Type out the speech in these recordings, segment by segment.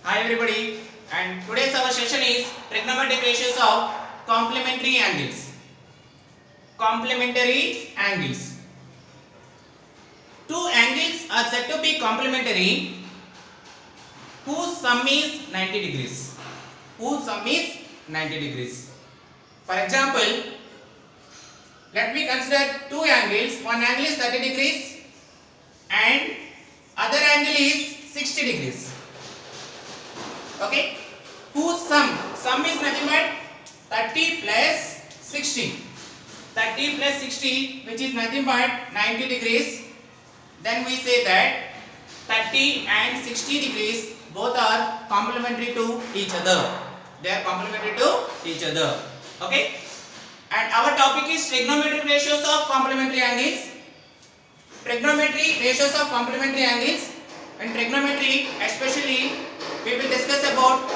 Hi everybody, and today's our session is trigonometric ratios of complementary angles. Complementary angles. Two angles are said to be complementary whose sum is 90 degrees. Whose sum is 90 degrees. For example, let me consider two angles. One angle is 30 degrees and other angle is 60 degrees. Okay, whose sum is nothing but 30 plus 60. 30 plus 60, which is nothing but 90 degrees. Then we say that 30 and 60 degrees both are complementary to each other. They are complementary to each other. Okay, and our topic is trigonometric ratios of complementary angles. Trigonometry ratios of complementary angles. In trigonometry, especially, we will discuss about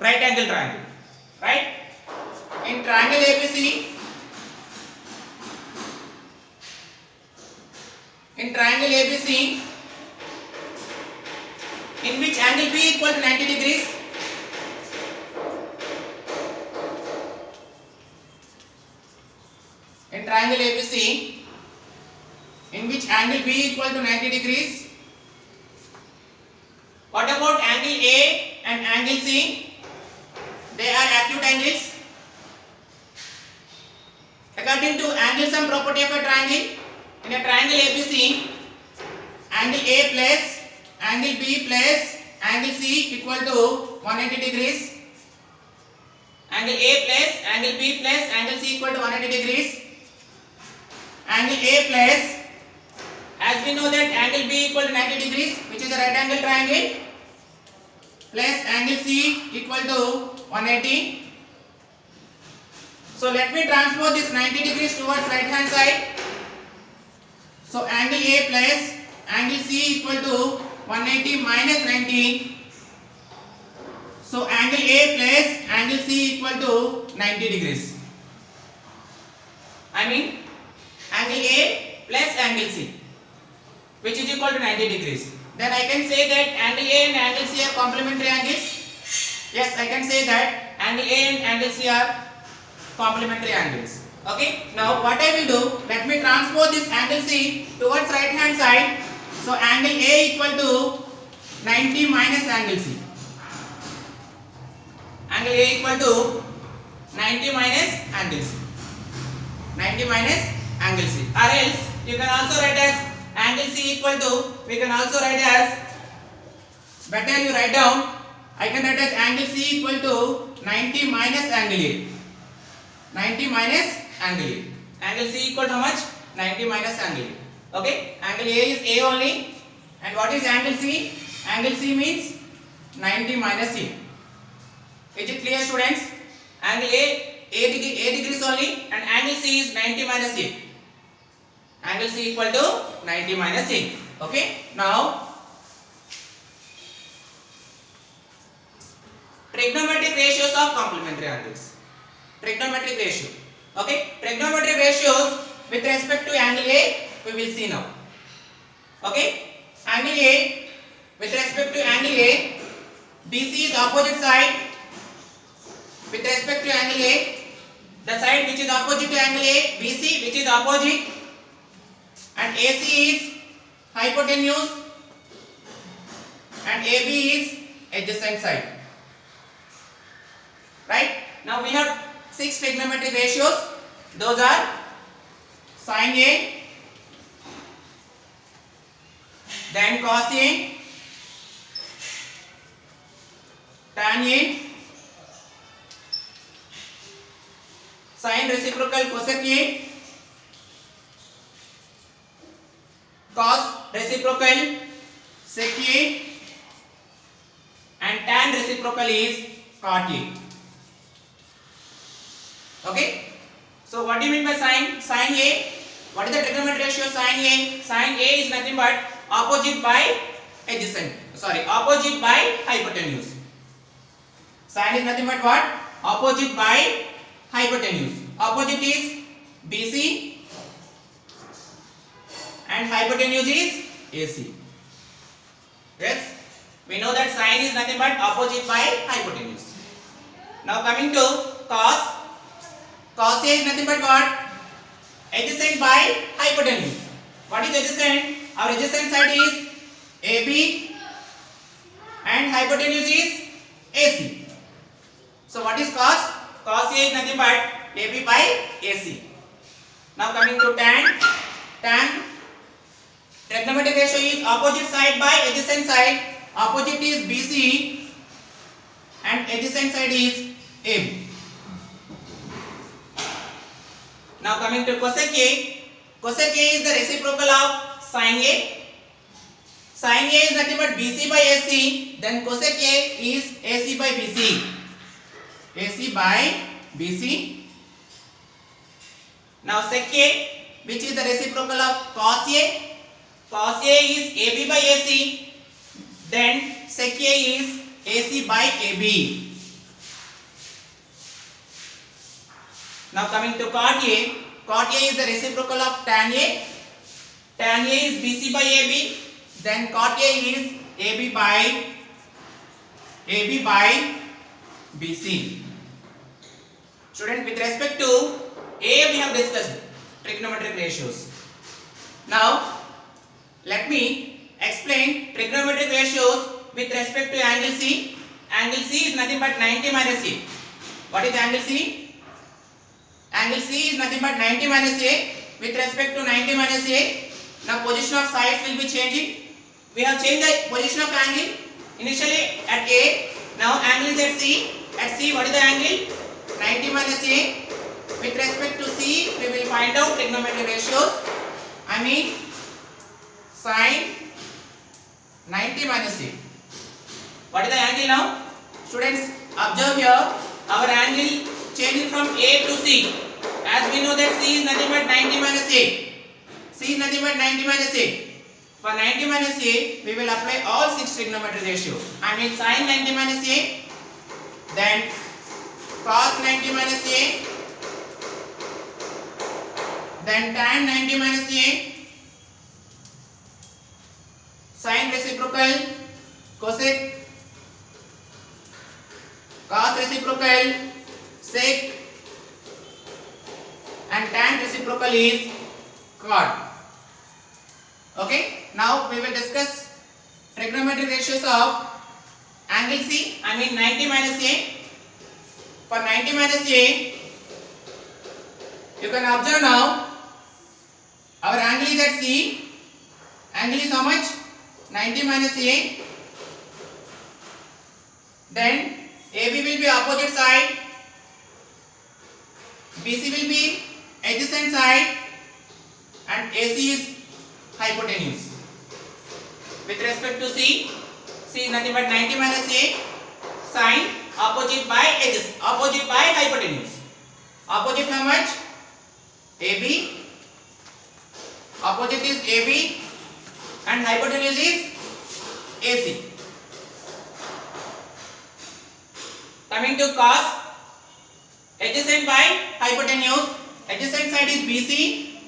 right angle triangle. Right? In triangle ABC, in which angle B equal to 90 degrees? In triangle ABC, in which angle B equal to 90 degrees? What about angle A and angle C? They are acute angles. According to angle sum property of a triangle, in a triangle ABC, angle A plus angle B plus angle C equal to 180 degrees. Angle A plus angle B plus angle C equal to 180 degrees. Angle A plus, as we know that angle B equal to 90 degrees, which is a right angle triangle, plus angle C equal to 180. So let me transfer this 90 degrees towards right hand side. So angle A plus angle C equal to 180 minus 90. So angle A plus angle C equal to 90 degrees. I mean angle A plus angle C, which is equal to 90 degrees. Then I can say that angle A and angle C are complementary angles. Yes, I can say that angle A and angle C are complementary angles. Okay. Now what I will do, let me transfer this angle C towards right hand side. So angle A equal to 90 minus angle C. Angle A equal to 90 minus angle C. 90 minus angle C. Or else you can also write as angle C equal to, we can also write as, better you write down, I can write as angle C equal to 90 minus angle A. 90 minus angle A. Angle C equal to how much? 90 minus angle A. Okay, angle A is A only. And what is angle C? Angle C means 90 minus A. Is it clear, students? Angle A degrees only, and angle C is 90 minus A. Angle C equal to 90 minus A. Okay. Now, trigonometric ratios of complementary angles. Trigonometric ratio. Okay. Trigonometric ratios with respect to angle A, we will see now. Okay. Angle A, with respect to angle A, BC is opposite side. With respect to angle A, the side which is opposite to angle A, BC, which is opposite, and AC is hypotenuse and AB is adjacent side. Right? Now we have 6 trigonometric ratios. Those are sin A, then cos A, tan A, sin reciprocal cosec A, cos reciprocal sec A, and tan reciprocal is cot A. Okay. So what do you mean by sin? Sin A. What is the trigonometric ratio of sin A? Sin A is nothing but opposite by adjacent. Opposite by hypotenuse. Sin is nothing but what? Opposite by hypotenuse. Opposite is BC and hypotenuse is AC. Yes. We know that sine is nothing but opposite by hypotenuse. Now coming to cos. Cos A is nothing but what? Adjacent by hypotenuse. What is adjacent? Our adjacent side is AB and hypotenuse is AC. So what is cos? Cos A is nothing but AB by AC. Now coming to tan. Tan. Trigonometric ratio is opposite side by adjacent side. Opposite is BC and adjacent side is AB. Now coming to cosec A. Cosec A is the reciprocal of sin A. Sin A is nothing but BC by AC. Then cosec A is AC by BC. AC by BC. Now sec A, which is the reciprocal of cos A. Cos A is AB by AC. Then sec A is AC by AB. Now coming to cot A. Cot A is the reciprocal of tan A. Tan A is BC by AB. Then cot A is AB by BC. Student, with respect to A, we have discussed trigonometric ratios. Now let me explain trigonometric ratios with respect to angle C. Angle C is nothing but 90 minus A. What is angle C? Angle C is nothing but 90 minus A. With respect to 90 minus A, now position of sides will be changing. We have changed the position of angle. Initially at A, now angle is at C. At C, what is the angle? 90 minus A. With respect to C, we will find out trigonometric ratios. I mean sin 90 minus A. What is the angle now? Students, observe here. Our angle changing from A to C. As we know that C is nothing but 90 minus A. C is nothing but 90 minus A. For 90 minus A, we will apply all 6 trigonometric ratios. I mean sin 90 minus A, then cos 90 minus A, then tan 90 minus A, sin reciprocal, cosec, cos reciprocal, sec, and tan reciprocal is cot. Okay, now we will discuss trigonometric ratios of angle C, I mean 90 minus A. For 90 minus A, you can observe now our angle is at C. Angle is how much? 90 minus A. Then AB will be opposite side, BC will be adjacent side, and AC is hypotenuse. With respect to C, C is nothing but 90 minus A, sin opposite by adjacent, opposite by hypotenuse. Opposite how much? AB. Opposite is AB and hypotenuse is AC. Coming to cos, adjacent by hypotenuse. Adjacent side is BC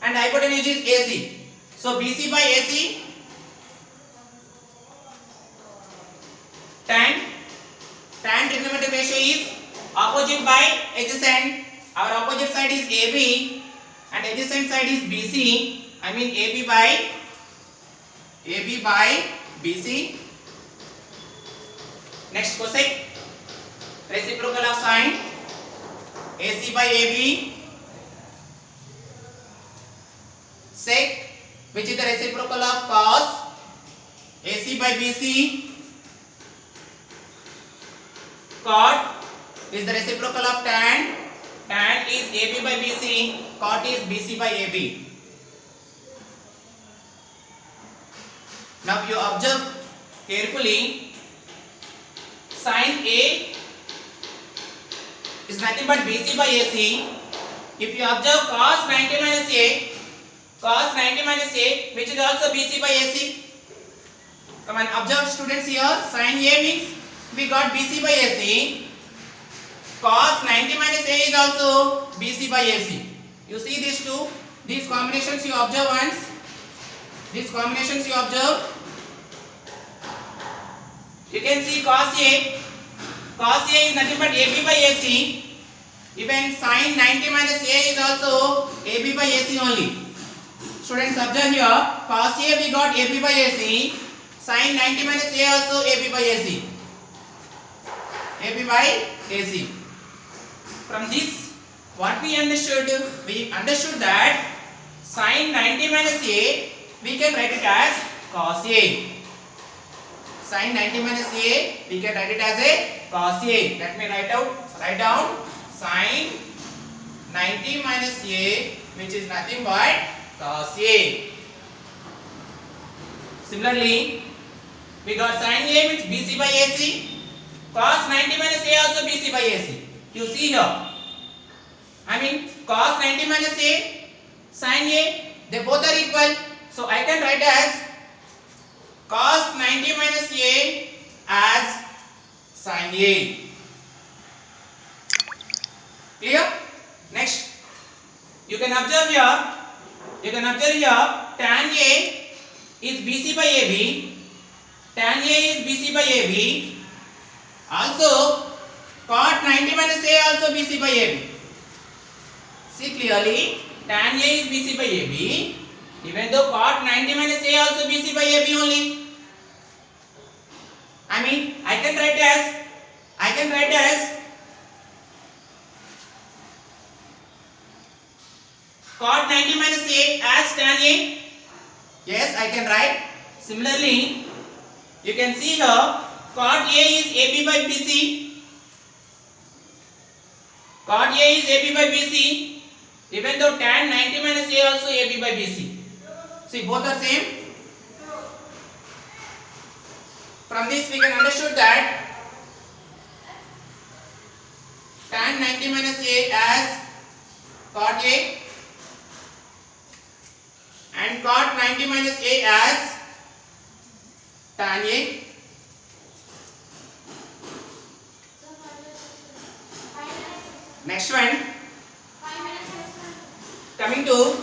and hypotenuse is AC. So BC by AC. Tan trigonometric ratio is opposite by adjacent. Our opposite side is AB and adjacent side is BC. I mean AB by BC. Next cosec, reciprocal of sin, AC by AB. Sec, which is the reciprocal of cos, AC by BC. Cot is the reciprocal of tan. Tan is AB by BC. Cot is BC by AB. Now you observe carefully. Sin A is nothing but BC by AC. If you observe cos 90 minus A, cos 90 minus A, which is also BC by AC. Come on, observe students here. Sin A means we got BC by AC. Cos 90 minus A is also BC by AC. You see these two, these combinations you observe once. These combinations you observe. You can see cos A. Cos A is nothing but AB by AC. Even sin 90 minus A is also AB by AC only. Students, observe here. Cos A we got AB by AC. Sin 90 minus A also AB by AC. AB by AC. From this, what we understood? We understood that sin 90 minus A, we can write it as cos A. Sin 90 minus A, we can write it as a cos A. Let me write down sin 90 minus A, which is nothing but cos A. Similarly, we got sin A, which BC by AC. Cos 90 minus A also BC by AC. You see here. I mean cos 90 minus A, sin A, they both are equal. So I can write as cos 90 minus A as sin A. Clear? Next, you can observe here. Tan A is BC by AB. Tan A is BC by AB. Also, cot 90 minus A also BC by AB. See clearly, tan A is BC by AB. Even though cot 90 minus A also BC by AB only. I mean, I can write as cot 90 minus A as tan A. Yes, I can write. Similarly, you can see here. Cot A is AB by BC. Cot A is AB by BC. Even though tan 90 minus A also AB by BC. See, both are same. From this we can understood that tan 90 minus A as cot A and cot 90 minus A as tan A. Next one, coming to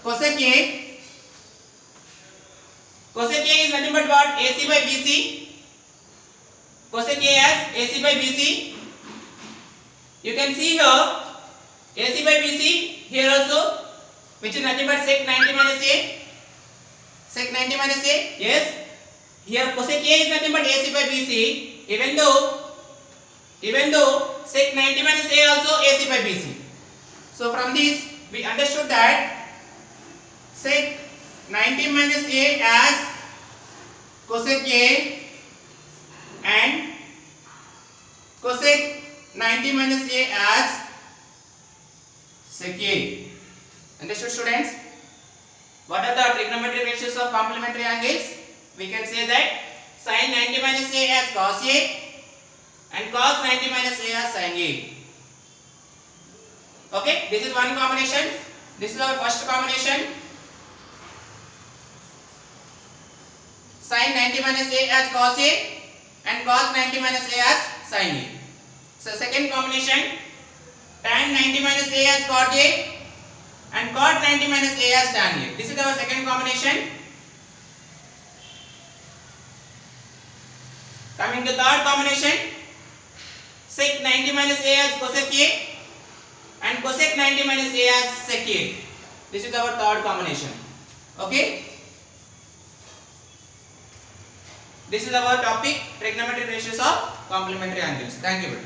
cosec A. Cosec A is nothing but what? AC by BC. Cosec A as AC by BC. You can see here AC by BC here also, which is nothing but sec 90 minus A. Sec 90 minus A. Yes. Here cosec A is nothing but AC by BC. Even though sec 90 minus A also AC by BC. So from this we understood that sec 90 minus A as cosec A and cosec 90 minus A as sec A. Understood, students? What are the trigonometric ratios of complementary angles? We can say that sin 90 minus A as cos A and cos 90 minus A as sin A. Okay, this is one combination. This is our first combination. Sin 90 minus A as cos A and cos 90 minus A as sin A. So second combination, tan 90 minus A as cot A and cot 90 minus A as tan A. This is our second combination. Coming to third combination, sec 90 minus A as cosec A and cosec 90 minus A as sec A. This is our third combination. Okay. This is our topic, trigonometric ratios of complementary angles. Thank you.